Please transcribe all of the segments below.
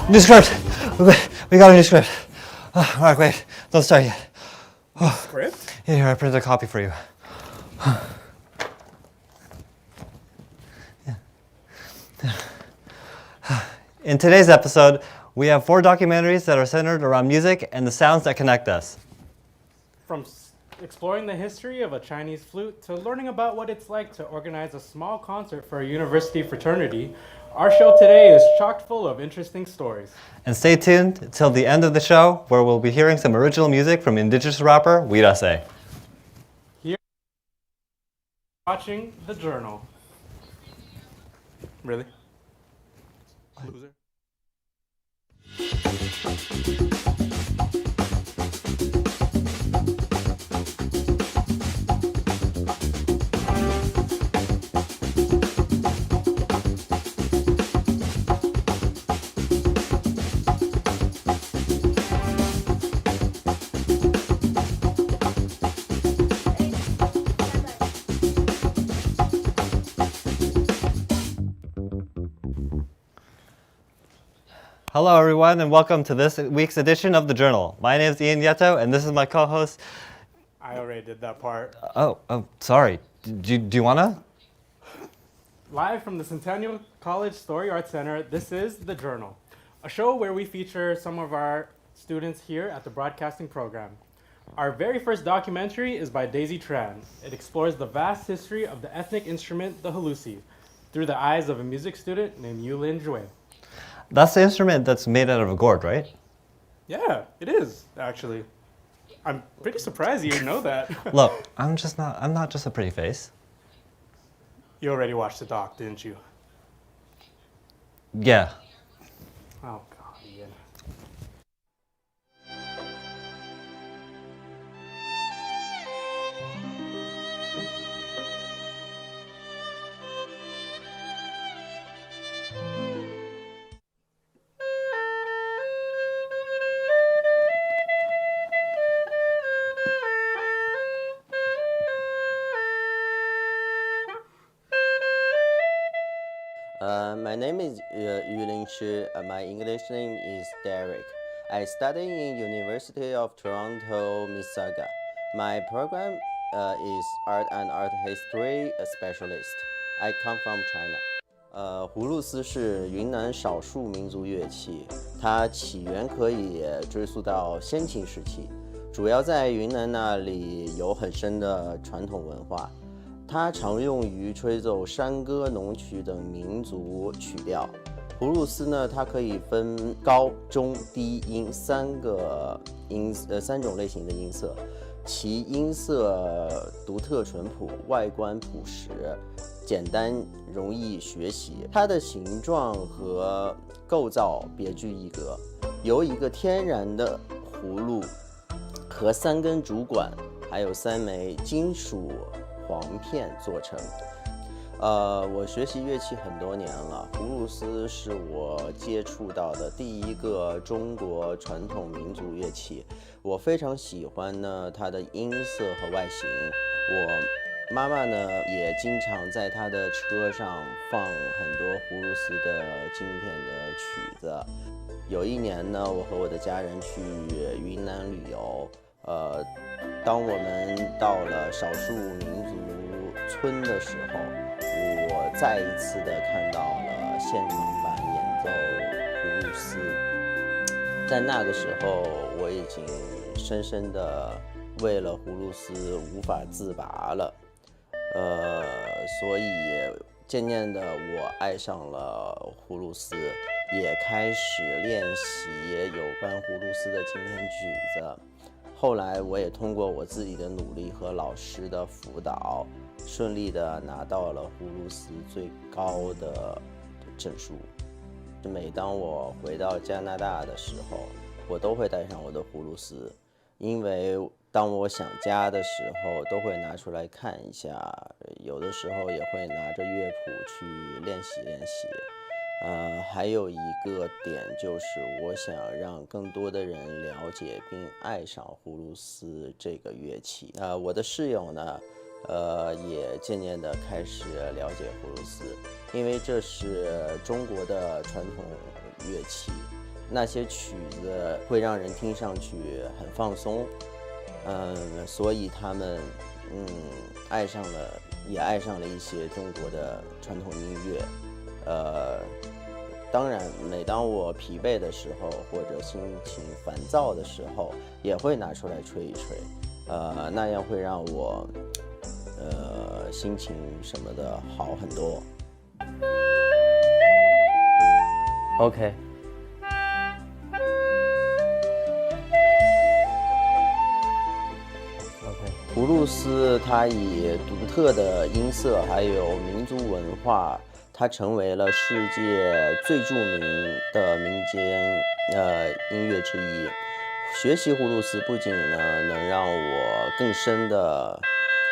New script. We got a new script. All right, wait. Don't start yet. Script? Here, I printed a copy for you. In today's episode, we have 4 documentaries that are centered around music and the sounds that connect us. From exploring the history of a Chinese flute to learning about what it's like to organize a small concert for a university fraternity, our show today is chock full of interesting stories. And stay tuned till the end of the show, where we'll be hearing some original music from indigenous rapper Wirase. Here, watching The Journal. Really? Loser. Hello, everyone, and welcome to this week's edition of The Journal. My name is Ian Yeto, and this is my co-host. I already did that part. Oh, sorry. Do you want to? Live from the Centennial College Story Arts Center, this is The Journal, a show where we feature some of our students here at the broadcasting program. Our very first documentary is by Daisy Tran. It explores the vast history of the ethnic instrument, the halusi, through the eyes of a music student named Yulin Jue. That's the instrument that's made out of a gourd, right? Yeah, it is, actually. I'm pretty surprised you didn't know that. Look, I'm not just a pretty face. You already watched the doc, didn't you? Yeah. Oh, God, Ian. My name is Yulin Shi. My English name is Derek. I study in University of Toronto, Mississauga. My program is Art and Art History Specialist. I come from China. 葫芦丝是云南少数民族乐器，它起源可以追溯到先秦时期，主要在云南那里有很深的传统文化。它常用于吹奏山歌、农曲等民族曲调。葫芦丝呢，它可以分高、中、低音三种类型的音色，其音色独特淳朴，外观朴实，简单容易学习。它的形状和构造别具一格，由一个天然的葫芦和3根竹管，还有3枚金属簧片做成。我学习乐器很多年了，葫芦丝是我接触到的第一个中国传统民族乐器。我非常喜欢呢它的音色和外形。我妈妈呢也经常在她的车上放很多葫芦丝的经典的曲子。有一年呢，我和我的家人去云南旅游。当我们到了少数民族村的时候，我再一次的看到了现场版演奏葫芦丝。在那个时候，我已经深深的为了葫芦丝无法自拔了。所以渐渐的我爱上了葫芦丝，也开始练习有关葫芦丝的经典曲子。后来我也通过我自己的努力和老师的辅导，顺利的拿到了葫芦丝最高的证书。每当我回到加拿大的时候，我都会带上我的葫芦丝，因为当我想家的时候都会拿出来看一下，有的时候也会拿着乐谱去练习练习。还有一个点就是我想让更多的人了解并爱上葫芦丝这个乐器。我的室友呢，也渐渐地开始了解葫芦丝，因为这是中国的传统乐器，那些曲子会让人听上去很放松，所以他们也爱上了一些中国的传统音乐。当然，每当我疲惫的时候或者心情烦躁的时候，也会拿出来吹一吹，那样会让我心情什么的好很多。OK。葫芦丝它以独特的音色还有民族文化，它成为了世界最著名的民间音乐之一。学习葫芦丝不仅能让我更深的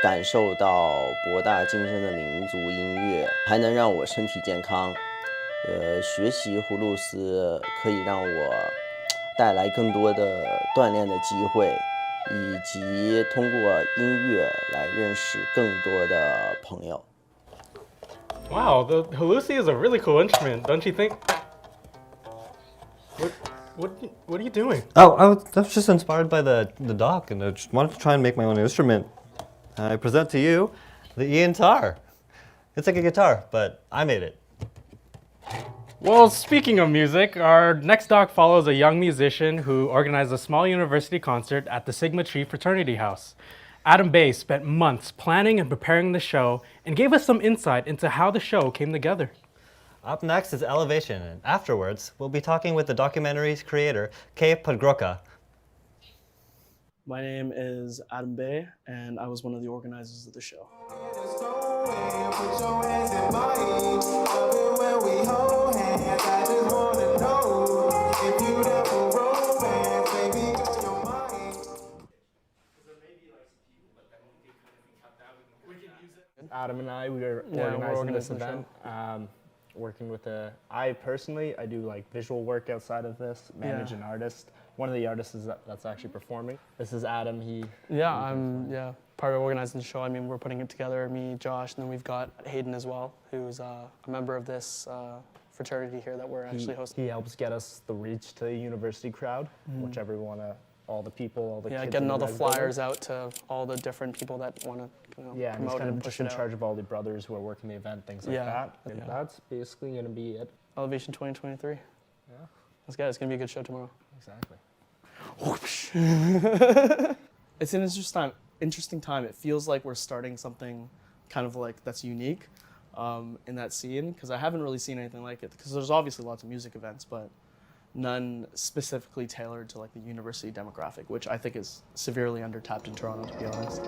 感受到博大精深的民族音乐，还能让我身体健康。学习葫芦丝可以让我带来更多的锻炼的机会，以及通过音乐来认识更多的朋友。Wow, the Halusi is a really cool instrument, don't you think? What are you doing? Oh, I was just inspired by the doc, and I just wanted to try and make my own instrument. I present to you the Ian Tar. It's like a guitar, but I made it. Well, speaking of music, our next doc follows a young musician who organized a small university concert at the Sigma Chi fraternity house. Adam Bay spent months planning and preparing the show and gave us some insight into how the show came together. Up next is Elevation, and afterwards, we'll be talking with the documentary's creator, Kay Podgroka. My name is Adam Bay, and I was one of the organizers of the show. Adam and I, we were organizing this event, working with I personally, I do like visual work outside of this, manage an artist. One of the artists that's actually performing. This is Adam, I'm part of organizing the show. I mean, we're putting it together, me, Josh, and then we've got Hayden as well, who's a member of this fraternity here that we're actually hosting. He helps get us the reach to the university crowd, whichever we want to, all the people, all the kids. Getting all the flyers out to all the different people that want to and he's kind of just in charge of all the brothers who are working the event, things like that. And that's basically going to be it. Elevation 2023. Yeah. Let's go. It's going to be a good show tomorrow. Exactly. It's an interesting time. It feels like we're starting something kind of like that's unique in that scene, because I haven't really seen anything like it, because there's obviously lots of music events, but none specifically tailored to like the university demographic, which I think is severely undertapped in Toronto, to be honest.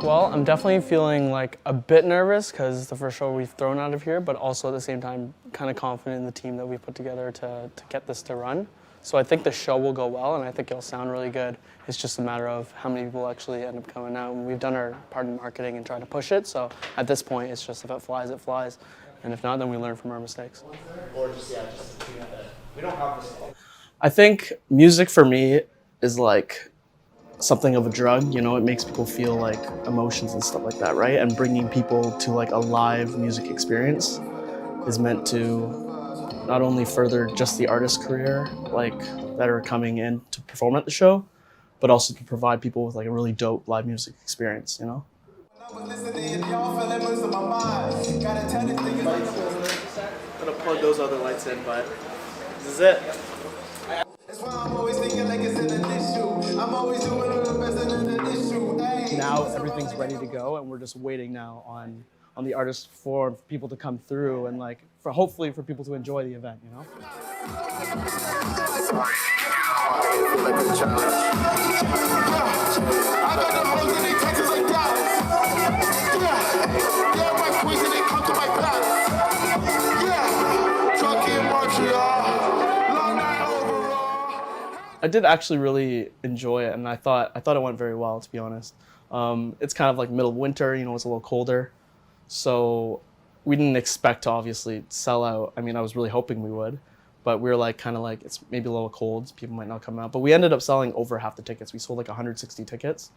Well, I'm definitely feeling like a bit nervous because it's the first show we've thrown out of here, but also at the same time kind of confident in the team that we've put together to get this to run. So I think the show will go well, and I think it'll sound really good. It's just a matter of how many people actually end up coming out. And we've done our part in marketing and trying to push it, so at this point it's just if it flies, it flies. And if not, then we learn from our mistakes. Or we don't have this. I think music for me is like something of a drug, you know, it makes people feel like emotions and stuff like that, right? And bringing people to like a live music experience is meant to not only further just the artist's career, like that are coming in to perform at the show, but also to provide people with like a really dope live music experience, you know? I'm gonna plug those other lights in, but this is it. Now everything's ready to go, and we're just waiting now on the artists for people to come through and like hopefully for people to enjoy the event, you know? I did actually really enjoy it, and I thought it went very well, to be honest. It's kind of like middle of winter, you know, it's a little colder. So we didn't expect to obviously sell out. I mean, I was really hoping we would, but we were like kind of like it's maybe a little cold, people might not come out. But we ended up selling over half the tickets. We sold like 160 tickets.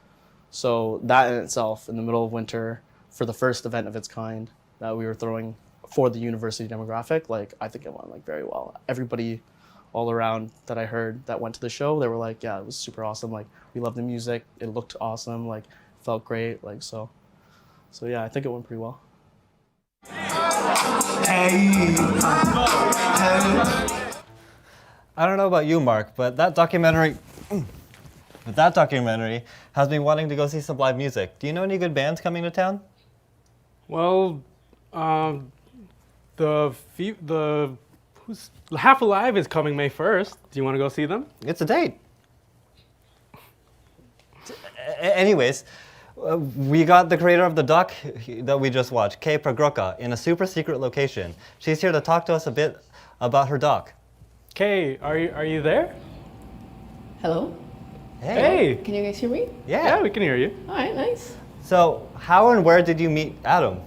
So that in itself, in the middle of winter, for the first event of its kind that we were throwing for the university demographic, like I think it went like very well. Everybody all around that I heard that went to the show, they were like, yeah, it was super awesome. Like we loved the music, it looked awesome, like felt great, like so yeah, I think it went pretty well. I don't know about you, Mark, but that documentary has me wanting to go see some live music. Do you know any good bands coming to town? Well, who's Half Alive is coming May 1st. Do you want to go see them? It's a date. Anyways, we got the creator of the doc that we just watched, Kay Pragroka, in a super secret location. She's here to talk to us a bit about her doc. Kay, are you there? Hello? Hey. Can you guys hear me? Yeah, we can hear you. All right, nice. So, how and where did you meet Adam?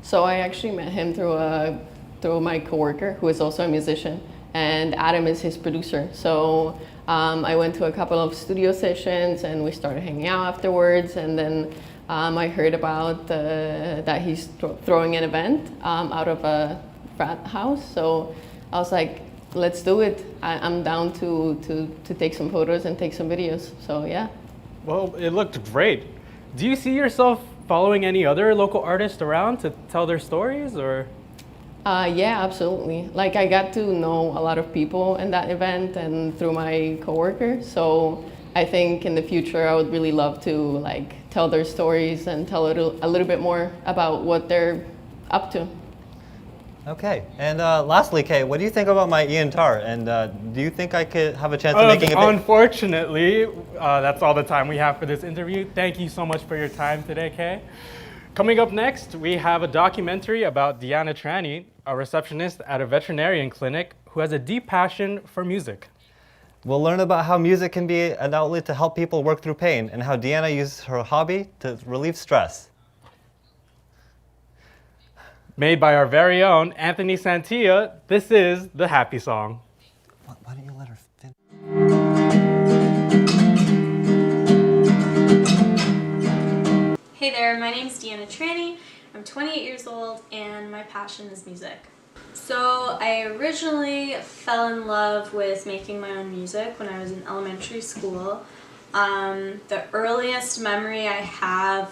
So I actually met him through my coworker, who is also a musician, and Adam is his producer. So I went to a couple of studio sessions, and we started hanging out afterwards. And then I heard about that he's throwing an event out of a frat house. So I was like, let's do it. I'm down to take some photos and take some videos. So yeah. Well, it looked great. Do you see yourself following any other local artists around to tell their stories, or? Yeah, absolutely. Like I got to know a lot of people in that event and through my coworker. So I think in the future I would really love to like tell their stories and tell a little bit more about what they're up to. Okay, and lastly, Kay, what do you think about my Ian Tar? And do you think I could have a chance of making a Unfortunately, that's all the time we have for this interview. Thank you so much for your time today, Kay. Coming up next, we have a documentary about Deanna Tranny, a receptionist at a veterinarian clinic who has a deep passion for music. We'll learn about how music can be an outlet to help people work through pain and how Deanna uses her hobby to relieve stress. Made by our very own Anthony Santia, this is The Happy Song. Why don't you let her finish? Hey there, my name's Deanna Tranny. I'm 28 years old and my passion is music. So I originally fell in love with making my own music when I was in elementary school. The earliest memory I have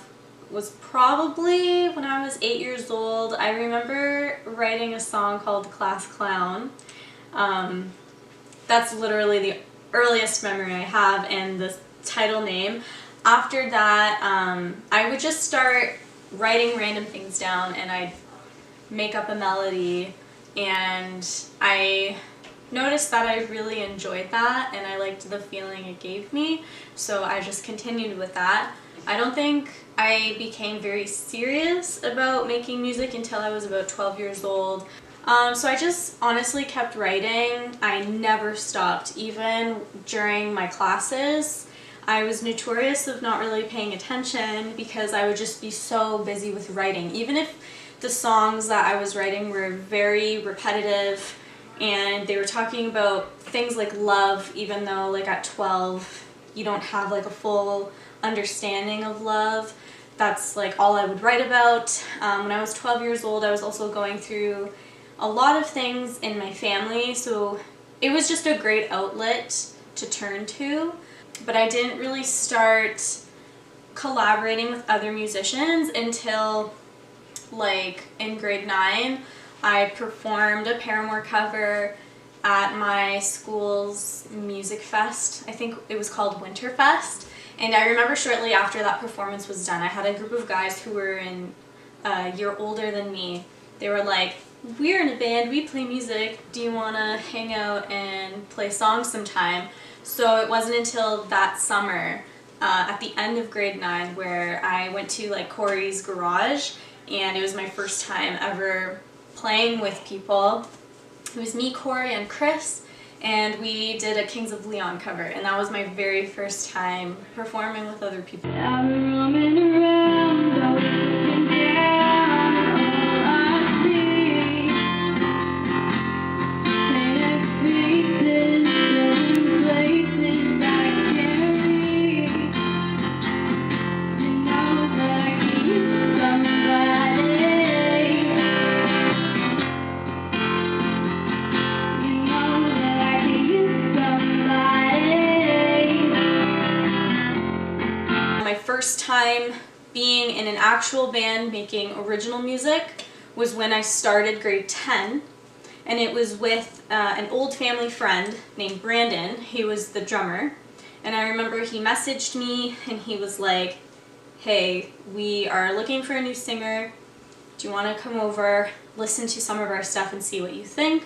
was probably when I was 8 years old. I remember writing a song called Class Clown. That's literally the earliest memory I have and the title name. After that, I would just start writing random things down and I'd make up a melody, and I noticed that I really enjoyed that and I liked the feeling it gave me, so I just continued with that. I don't think I became very serious about making music until I was about 12 years old. So I just honestly kept writing. I never stopped, even during my classes. I was notorious of not really paying attention because I would just be so busy with writing. Even if the songs that I was writing were very repetitive and they were talking about things like love, even though like at 12 you don't have like a full understanding of love. That's like all I would write about. When I was 12 years old, I was also going through a lot of things in my family, so it was just a great outlet to turn to. But I didn't really start collaborating with other musicians until like in grade 9. I performed a Paramore cover at my school's music fest. I think it was called Winterfest. And I remember shortly after that performance was done, I had a group of guys who were a year older than me. They were like, we're in a band, we play music, do you want to hang out and play songs sometime? So it wasn't until that summer, at the end of grade 9, where I went to like Corey's garage, and it was my first time ever playing with people. It was me, Corey, and Chris. And we did a Kings of Leon cover, and that was my very first time performing with other people. first time being in an actual band making original music was when I started grade 10, and it was with an old family friend named Brandon. He was the drummer, and I remember he messaged me and he was like, hey, we are looking for a new singer. Do you want to come over, listen to some of our stuff and see what you think?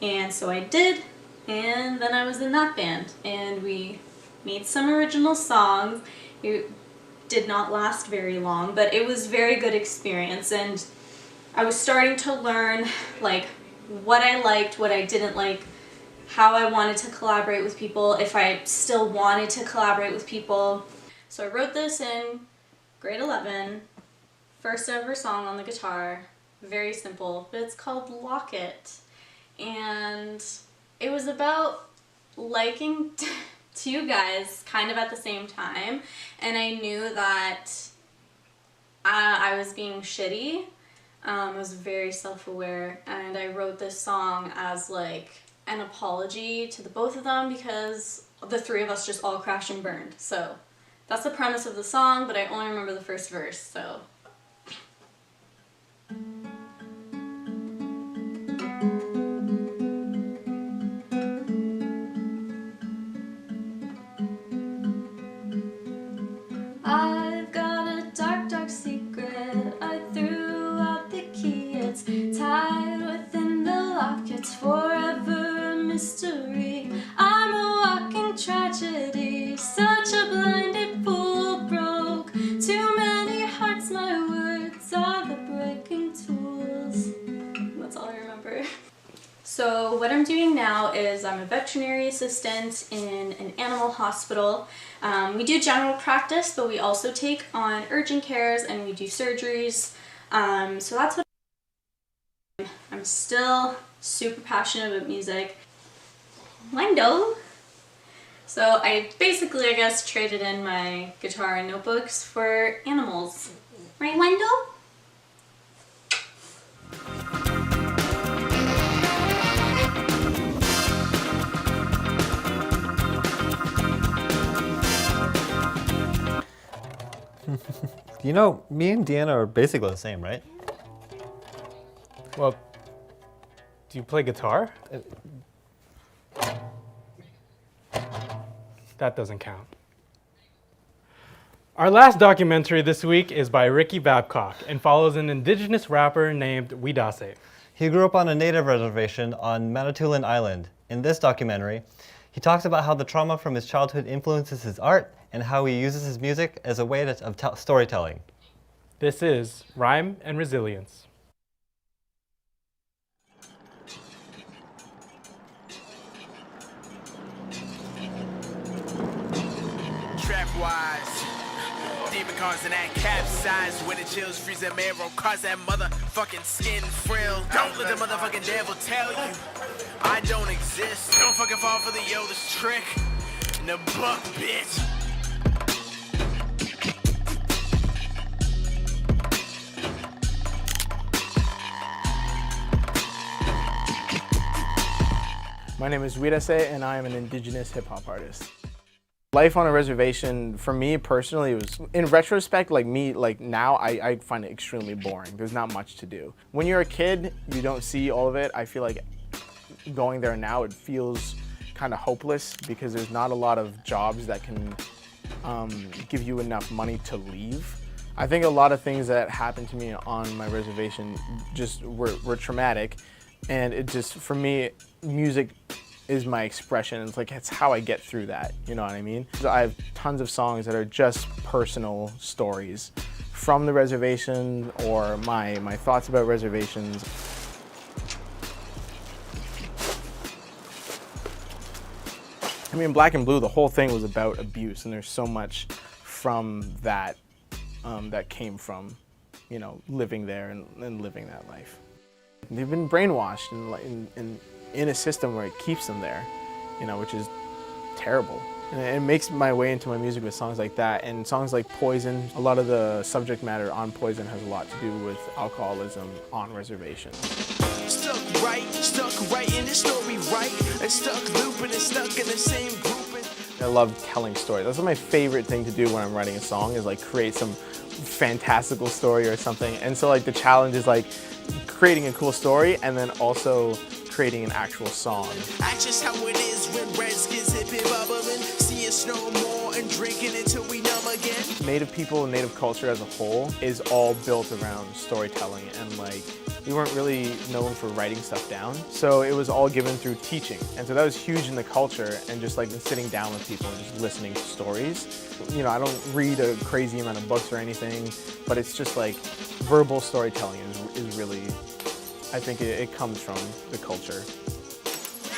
And so I did, and then I was in that band, and we made some original songs. It did not last very long, but it was a very good experience, and I was starting to learn like what I liked, what I didn't like, how I wanted to collaborate with people, if I still wanted to collaborate with people. So I wrote this in grade 11, first ever song on the guitar, very simple, but it's called Lock It. And it was about liking two guys kind of at the same time, and I knew that I was being shitty. I was very self-aware, and I wrote this song as like an apology to the both of them because the three of us just all crashed and burned. So that's the premise of the song, but I only remember the first verse, so. I've got a dark, dark secret. I threw out the key. It's tied within the lock. It's forever a mystery. I'm a walking tragedy. Such a blinded fool broke. Too many hearts, my words are the breaking tools. That's all I remember. So what I'm doing now is I'm a veterinary assistant in an animal hospital. We do general practice, but we also take on urgent cares and we do surgeries. So that's what I'm still super passionate about music. Wendo. So I basically, I guess, traded in my guitar and notebooks for animals. Right, Wendo? You know, me and Deanna are basically the same, right? Well, do you play guitar? That doesn't count. Our last documentary this week is by Ricky Babcock and follows an indigenous rapper named Widase. He grew up on a native reservation on Manitoulin Island. In this documentary, he talks about how the trauma from his childhood influences his art and how he uses his music as a way of storytelling. This is Rhyme and Resilience. Trap-wise, demon cars and that capsize when the chills freeze that marrow, cause that motherfucking skin frill. Don't let the motherfucking devil tell you I don't exist. Don't fucking fall for the oldest trick in the book, bitch. My name is Widase, and I am an indigenous hip-hop artist. Life on a reservation, for me personally, was, in retrospect, now, I find it extremely boring. There's not much to do. When you're a kid, you don't see all of it. I feel like going there now, it feels kind of hopeless because there's not a lot of jobs that can give you enough money to leave. I think a lot of things that happened to me on my reservation just were traumatic, and it just, for me, music is my expression. It's how I get through that, you know what I mean? I have tons of songs that are just personal stories from the reservation or my thoughts about reservations. I mean, Black and Blue, the whole thing was about abuse, and there's so much from that that came from, you know, living there and living that life. They've been brainwashed in a system where it keeps them there, you know, which is terrible. And it makes my way into my music with songs like that, and songs like Poison. A lot of the subject matter on Poison has a lot to do with alcoholism on reservations. Stuck right in the story, right? And stuck looping and stuck in the same grouping. I love telling stories. That's my favorite thing to do when I'm writing a song, is like create some fantastical story or something. And so like the challenge is like creating a cool story and then also creating an actual song. That's just how it is when Redskins hip hip bubbling, seeing snow more and drinking until we numb again. Native people and Native culture as a whole is all built around storytelling, and like we weren't really known for writing stuff down, so it was all given through teaching. And so that was huge in the culture, and just like sitting down with people and just listening to stories. You know, I don't read a crazy amount of books or anything, but it's just like verbal storytelling is really, I think it comes from the culture.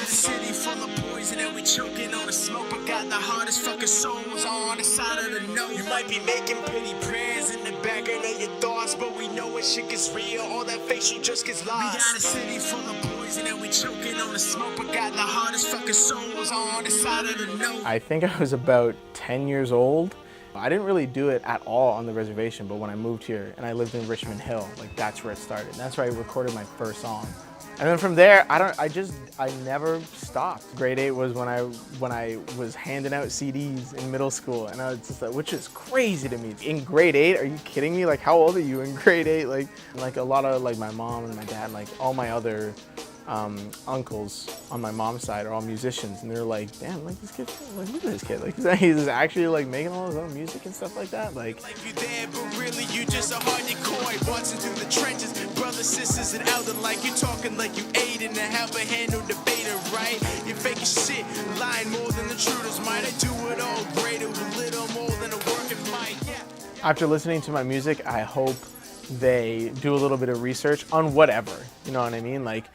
City full of poison and we choking on the smoke, but got the hardest fucking souls on the side of the note. You might be making pity prayers in the back of your thoughts, but we know when shit gets real, all that face you just gets lost. We got a city full of poison and we choking on the smoke, but got the hardest fucking souls on the side of the note. I think I was about 10 years old. I didn't really do it at all on the reservation, but when I moved here and I lived in Richmond Hill, like that's where it started. That's where I recorded my first song. And then from there, I never stopped. Grade 8 was when I was handing out CDs in middle school, and I was just like, which is crazy to me. In grade 8, are you kidding me? Like, how old are you in grade 8? Like a lot of like my mom and my dad, like all my other uncles on my mom's side are all musicians, and they're like, damn, like this kid, like look at this kid, like he's actually like making all his own music and stuff like that. Like you there, but really you just a hard decoy, watching through the trenches, brothers, sisters, and elder, like you talking like you ate in the help a handle debater, right? You faking shit, lying more than the truthers might. I do it all greater with little more than a working mic. Yeah. After listening to my music, I hope they do a little bit of research on whatever, you know what I mean? Like,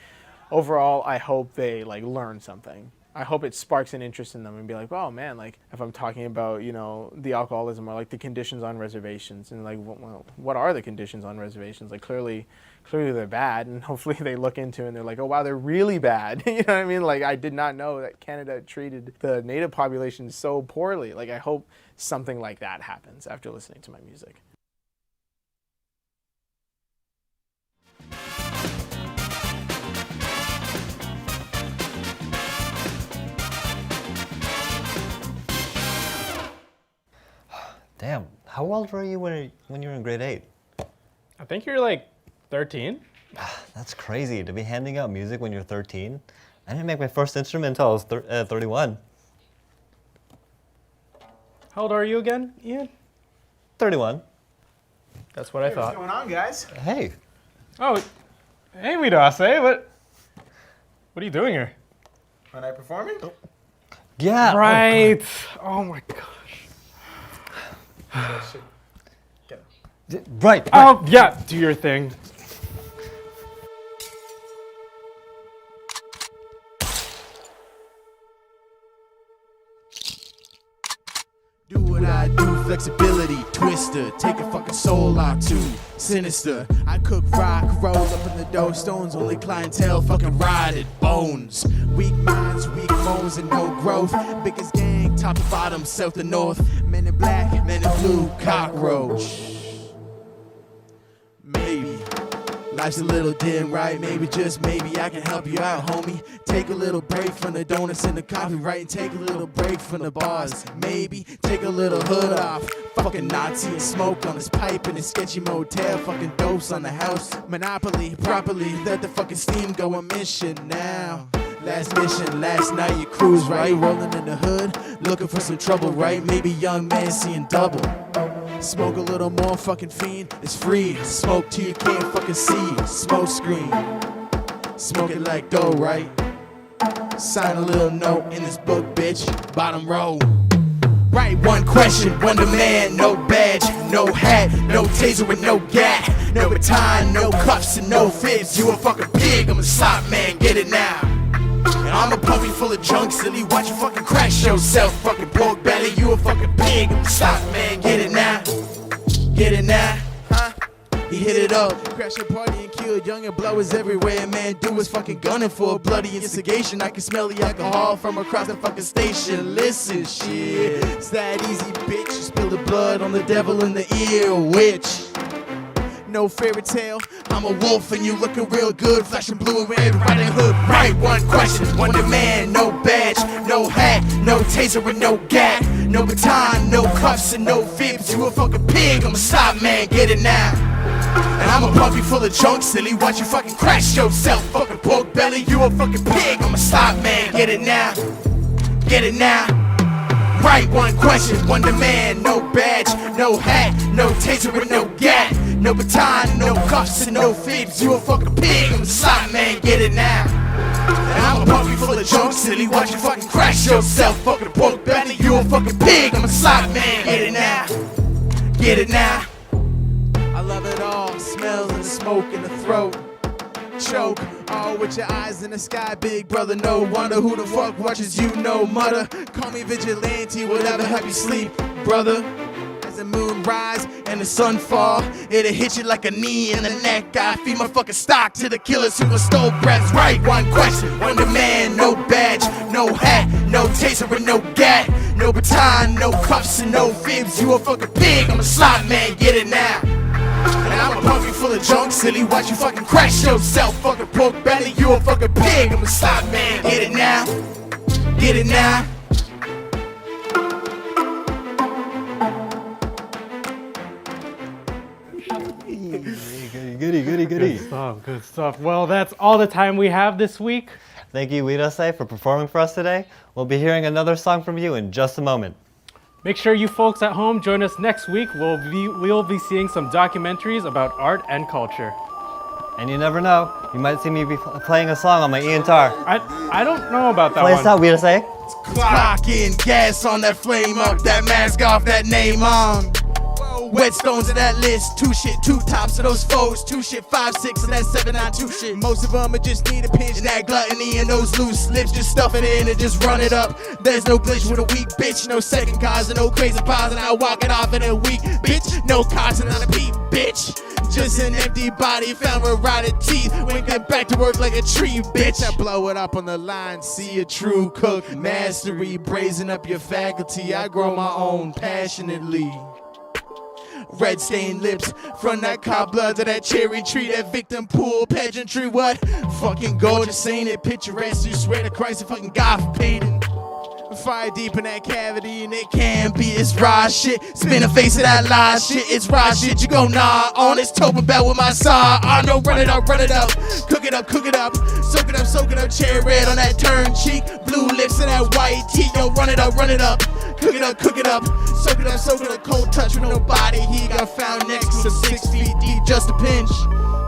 overall, I hope they like learn something. I hope it sparks an interest in them and be like, oh man, like if I'm talking about, you know, the alcoholism or like the conditions on reservations, and like, well, what are the conditions on reservations? Like clearly they're bad, and hopefully they look into it and they're like, oh wow, they're really bad. You know what I mean? Like I did not know that Canada treated the Native population so poorly. Like I hope something like that happens after listening to my music. Damn, how old were you when you were in grade 8? I think you're like 13. That's crazy, to be handing out music when you're 13. I didn't make my first instrument until I was 31. How old are you again, Ian? 31. That's what I thought. What's going on, guys? Hey. Oh, hey, Vidase, what are you doing here? Am I performing? Yeah. Right. Oh my gosh. Right. Oh, yeah, do your thing. Do what I do, flexibility, twister, take a fucking soul out too, sinister. I cook rock, roll up in the dough, stones, only clientele, fucking rotted bones. Weak minds, weak bones, and no growth. Biggest gang, top to bottom, south to north. Men in black, men in blue, cockroach. Maybe life's a little dim, right? Maybe, just maybe, I can help you out, homie. Take a little break from the donuts and the coffee, right? And take a little break from the bars. Maybe take a little hood off. Fucking Nazi and smoke on his pipe in his sketchy motel. Fucking dose on the house. Monopoly, properly. Let the fucking steam go on mission now. Last mission, last night you cruise, right? Rolling in the hood, looking for some trouble, right? Maybe young man seeing double. Smoke a little more, fucking fiend, it's free. Smoke till you can't fucking see. Smoke screen, smoke it like dough, right? Sign a little note in this book, bitch, bottom row. Right, one question, one demand, no badge, no hat, no taser with no gat, no baton, no cuffs and no fibs. You a fucking pig, I'm a slop man, get it now. And I'm a puppy full of junk, silly, watch you fucking crash yourself, fucking pork belly. You a fucking pig, I'm a slop man, get it now. Get it now, huh? He hit it up, crash a party and killed young and blowers everywhere. Man, dude was fucking gunning for a bloody instigation. I can smell the alcohol from across the fucking station. Listen, shit, it's that easy, bitch. You spill the blood on the devil in the ear, witch. No fairy tale, I'm a wolf and you looking real good, flashing blue and red, riding hood. Right, one question, one demand, no badge, no hat, no taser and no gat, no baton, no cuffs and no fibs. You a fucking pig, I'm a stop man, get it now. And I'm a puppy full of junk, silly, watch you fucking crash yourself, fucking pork belly. You a fucking pig, I'm a stop man, get it now, get it now. Right, one question, one demand, no badge, no hat, no taser and no gat, no baton, no cuffs and no fibs. You a fucking pig, I'm a stop man, get it now. And I'm a puppy full of junk, silly, watch you fucking crash yourself, fucking pork belly. You a fucking pig, I'm a stop man, get it now, get it now. I love it all, smells and smoke in the throat. Choke, all with your eyes in the sky, big brother, no wonder who the fuck watches you, no mother. Call me vigilante, whatever, help you sleep, brother. As the moon rise and the sun fall, it'll hit you like a knee in the neck. I feed my fucking stock to the killers who stole breaths. Right, one question, one demand, no badge, no hat, no taser and no gat, no baton, no cuffs and no fibs. You a fucking pig, I'm a slot man, get it now. And I'm a puppy full of junk, silly, watch you fucking crash yourself, fucking pork belly. You a fucking pig, I'm a stop man, get it now, get it now. Goody. Good stuff, good stuff. Well, that's all the time we have this week. Thank you, Weedase, for performing for us today. We'll be hearing another song from you in just a moment. Make sure you folks at home join us next week. We'll be seeing some documentaries about art and culture. And you never know, you might see me be playing a song on my e-guitar. I don't know about that Play one. us out, Weedase. Clock in, gas on that flame up, that mask off, that name on. Whetstones of that list, 2 shit, 2 tops of those foes, 2 shit, 5, 6 of that 7, 9, 2 shit. Most of them just need a pinch, and that gluttony and those loose lips, just stuff it in and just run it up. There's no glitch with a weak bitch, no second cause and no crazy pause, and I walk it off in a week, bitch. No cause and not a peep, bitch. Just an empty body found with rotted teeth. Winking back to work like a tree, bitch. I blow it up on the line, see a true cook. Mastery, brazen up your faculty. I grow my own passionately. Red stained lips from that cop blood to that cherry tree, that victim pool pageantry. What? Fucking gorgeous, ain't it? Picturesque, you swear to Christ, a fucking goth painting. Fire deep in that cavity and it can't be, it's raw shit. Spin a face of that lie shit, it's raw shit. You gon' gnaw on this token belt with my saw. I know, run it up, cook it up, soak it up, cherry red on that turn cheek, blue lips and that white teeth. Yo, run it up, cook it up, soak it up, cold touch with no body. He got found next to 6 feet deep, just a pinch.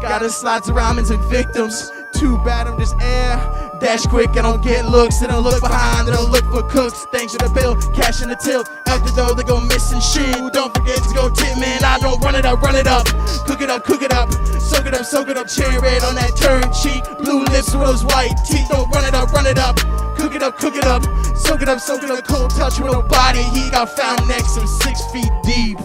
Got his slots of ramens and victims. Too bad I'm just air. Dash quick, I don't get looks. They don't look behind, they don't look for cooks. Thanks to the bill, cash in the till. After though, they go missing shit. Don't forget to go tip, man. I don't run it up. Cook it up, soak it up, cherry red on that turn cheek. Blue lips with those white teeth. Don't run it up. Cook it up, soak it up, cold touch with no body. He got found next to 6 feet deep.